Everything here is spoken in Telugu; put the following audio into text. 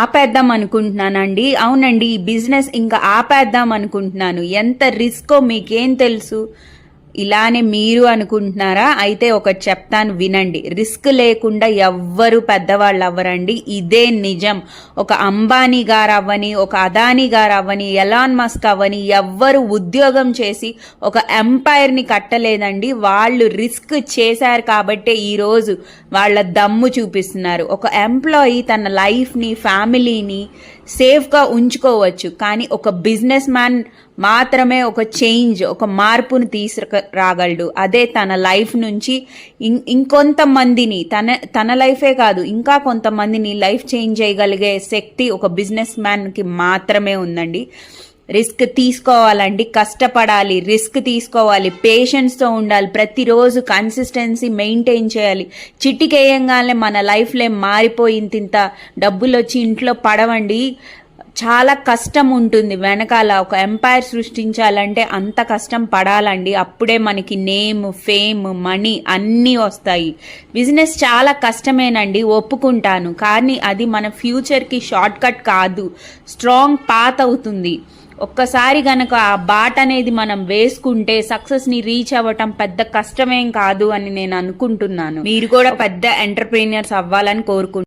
ఆపేద్దాం అనుకుంటున్నానండి. అవునండి, ఈ బిజినెస్ ఇంకా ఆపేద్దాం అనుకుంటున్నాను. ఎంత రిస్కో మీకేం తెలుసు? ఇలానే మీరు అనుకుంటున్నారా? అయితే ఒకటి చెప్తాను, వినండి. రిస్క్ లేకుండా ఎవ్వరు పెద్దవాళ్ళు అవ్వరండి, ఇదే నిజం. ఒక అంబానీ గారు అవ్వని, ఒక అదానీ గారు అవ్వని, ఎలాన్ మస్క్ అవ్వని, ఎవ్వరు ఉద్యోగం చేసి ఒక ఎంపైర్ని కట్టలేదండి. వాళ్ళు రిస్క్ చేశారు కాబట్టే ఈరోజు వాళ్ళ దమ్ము చూపిస్తున్నారు. ఒక ఎంప్లాయీ తన లైఫ్ని, ఫ్యామిలీని సేఫ్గా ఉంచుకోవచ్చు, కానీ ఒక బిజినెస్ మ్యాన్ మాత్రమే ఒక చేంజ్, ఒక మార్పును తీసుకురాగలడు. అదే తన లైఫ్ నుంచి ఇంకొంతమందిని, తన లైఫే కాదు ఇంకా కొంతమందిని లైఫ్ చేంజ్ చేయగలిగే శక్తి ఒక బిజినెస్ మ్యాన్కి మాత్రమే ఉందండి. రిస్క్ తీసుకోవాలండి, కష్టపడాలి, రిస్క్ తీసుకోవాలి, పేషెన్స్తో ఉండాలి, ప్రతిరోజు కన్సిస్టెన్సీ మెయింటైన్ చేయాలి. చిటికేయంగానే మన లైఫ్లో మారిపోయింత డబ్బులు వచ్చి ఇంట్లో పడవండి. చాలా కష్టం ఉంటుంది వెనకాల. ఒక ఎంపైర్ సృష్టించాలంటే అంత కష్టం పడాలండి. అప్పుడే మనకి నేమ్, ఫేమ్, మనీ అన్నీ వస్తాయి. బిజినెస్ చాలా కష్టమేనండి, ఒప్పుకుంటాను, కానీ అది మన ఫ్యూచర్కి షార్ట్ కట్ కాదు, స్ట్రాంగ్ పాత్ అవుతుంది. ఒక్కసారి గనక ఆ బాట్ అనేది మనం వేసుకుంటే సక్సెస్ ని రీచ్ అవ్వటం పెద్ద కష్టమేం కాదు అని నేను అనుకుంటున్నాను. మీరు కూడా పెద్ద ఎంటర్ప్రీనియర్స్ అవ్వాలని కోరుకుంటున్నాను.